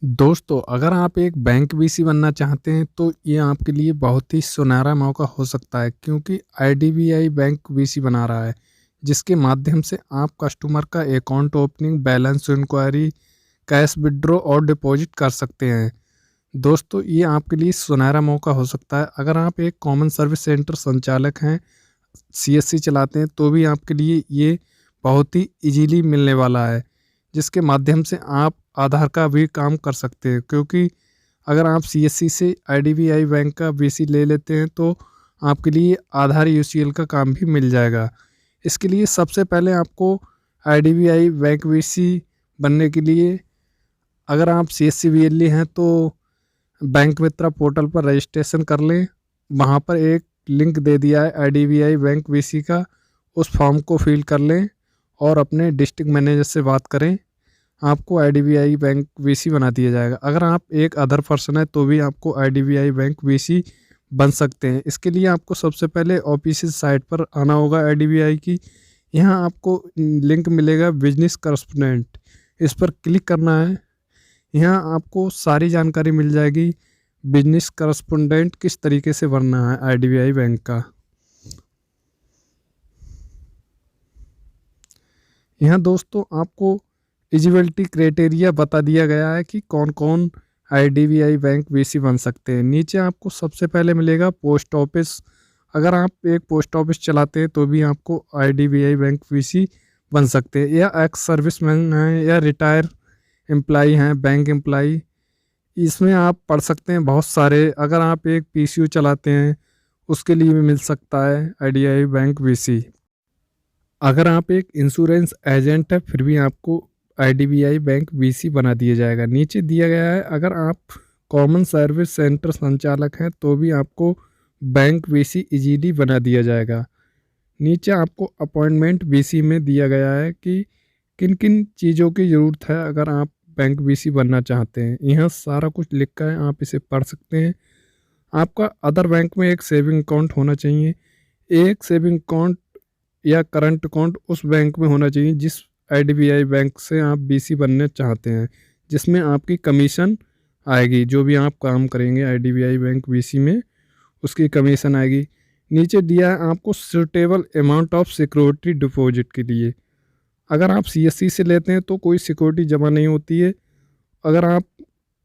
दोस्तों, अगर आप एक बैंक वीसी बनना चाहते हैं तो ये आपके लिए बहुत ही सुनहरा मौका हो सकता है क्योंकि आईडीबीआई बैंक वीसी बना रहा है, जिसके माध्यम से आप कस्टमर का account opening, balance inquiry, cash withdraw और डिपॉजिट कर सकते हैं। दोस्तों, ये आपके लिए सुनहरा मौका हो सकता है। अगर आप एक कॉमन सर्विस सेंटर संचालक हैं, सीएससी चलाते हैं, तो भी आपके लिए ये बहुत ही इजीली मिलने वाला है, जिसके माध्यम से आप आधार का भी काम कर सकते हैं। क्योंकि अगर आप सीएससी से आईडीबीआई बैंक का वीसी ले लेते हैं तो आपके लिए आधार यूसीएल का काम भी मिल जाएगा। इसके लिए सबसे पहले आपको आईडीबीआई बैंक वीसी बनने के लिए, अगर आप सीएससी वीएलई हैं तो बैंक मित्रा पोर्टल पर रजिस्ट्रेशन कर लें। वहाँ पर एक लिंक दे दिया है आईडीबीआई बैंक वीसी का, उस फॉर्म को फिल कर लें और अपने डिस्ट्रिक्ट मैनेजर से बात करें। आपको आईडीबीआई बैंक वीसी बना दिया जाएगा। अगर आप एक अदर पर्सन है तो भी आपको आईडीबीआई बैंक वीसी बन सकते हैं। इसके लिए आपको सबसे पहले ऑफिशियल साइट पर आना होगा आईडीबीआई की। यहाँ आपको लिंक मिलेगा बिजनेस करस्पोंडेंट, इस पर क्लिक करना है। यहाँ आपको सारी जानकारी मिल जाएगी बिजनेस करस्पोंडेंट किस तरीके से बनना है आईडीबीआई बैंक का। यहाँ दोस्तों आपको एलिजिबिलिटी क्राइटेरिया बता दिया गया है कि कौन कौन आईडीबीआई बैंक वीसी बन सकते हैं। नीचे आपको सबसे पहले मिलेगा पोस्ट ऑफिस। अगर आप एक पोस्ट ऑफिस चलाते हैं तो भी आपको आईडीबीआई बैंक वीसी बन सकते हैं, या एक्स सर्विसमैन हैं या रिटायर एम्प्लाई हैं, बैंक एम्प्लाई, इसमें आप पढ़ सकते हैं बहुत सारे। अगर आप एक पीसीयू चलाते हैं उसके लिए भी मिल सकता है आईडीबीआई बैंक वीसी। अगर आप एक इंश्योरेंस एजेंट है फिर भी आपको आईडीबीआई बैंक वीसी बना दिया जाएगा। नीचे दिया गया है अगर आप कॉमन सर्विस सेंटर संचालक हैं तो भी आपको बैंक वीसी इजीली बना दिया जाएगा। नीचे आपको अपॉइंटमेंट वीसी में दिया गया है कि किन किन चीज़ों की ज़रूरत है अगर आप बैंक वीसी बनना चाहते हैं। यहाँ सारा कुछ लिखा है, आप इसे पढ़ सकते हैं। आपका अदर बैंक में एक सेविंग अकाउंट होना चाहिए। एक सेविंग अकाउंट या करंट अकाउंट उस बैंक में होना चाहिए जिस आईडीबीआई बैंक से आप बीसी बनना चाहते हैं, जिसमें आपकी कमीशन आएगी। जो भी आप काम करेंगे आईडीबीआई बैंक बीसी में, उसकी कमीशन आएगी। नीचे दिया है आपको suitable amount of security deposit के लिए। अगर आप सीएससी से लेते हैं तो कोई सिक्योरिटी जमा नहीं होती है। अगर आप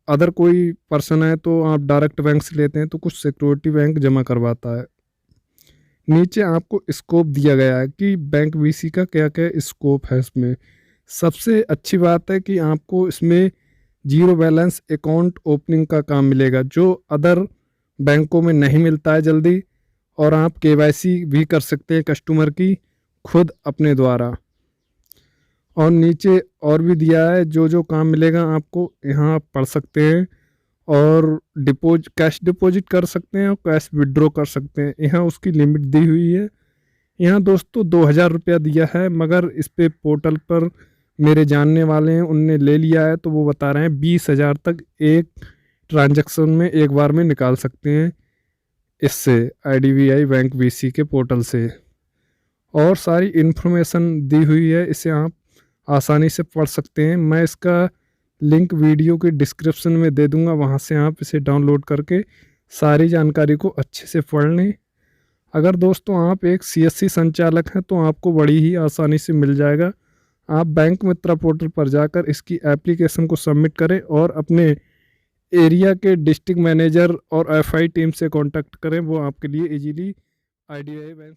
अदर कोई पर्सन है तो आप डायरेक्ट बैंक से लेते हैं तो कुछ सिक्योरिटी बैंक जमा करवाता है। नीचे आपको स्कोप दिया गया है कि बैंक वीसी का क्या क्या स्कोप है। इसमें सबसे अच्छी बात है कि आपको इसमें जीरो बैलेंस अकाउंट ओपनिंग का काम मिलेगा, जो अदर बैंकों में नहीं मिलता है जल्दी। और आप केवाईसी भी कर सकते हैं कस्टमर की खुद अपने द्वारा। और नीचे और भी दिया है जो जो काम मिलेगा आपको, यहाँ आप पढ़ सकते हैं। और कैश डिपॉजिट कर सकते हैं और कैश विड्रॉ कर सकते हैं। यहाँ उसकी लिमिट दी हुई है। यहाँ दोस्तों 2000 रुपया दिया है, मगर इस पे पोर्टल पर मेरे जानने वाले हैं, उनने ले लिया है तो वो बता रहे हैं 20,000 तक एक ट्रांजैक्शन में एक बार में निकाल सकते हैं इससे, आईडीबीआई बैंक वीसी के पोर्टल से। और सारी इन्फॉर्मेशन दी हुई है, इसे आप आसानी से पढ़ सकते हैं। मैं इसका लिंक वीडियो के डिस्क्रिप्शन में दे दूंगा, वहां से आप इसे डाउनलोड करके सारी जानकारी को अच्छे से पढ़ लें। अगर दोस्तों आप एक सीएससी संचालक हैं तो आपको बड़ी ही आसानी से मिल जाएगा। आप बैंक मित्रा पोर्टल पर जाकर इसकी एप्लीकेशन को सबमिट करें और अपने एरिया के डिस्ट्रिक्ट मैनेजर और एफआई टीम से कांटेक्ट करें, वो आपके लिए इजीली आईडीबीआई बैंक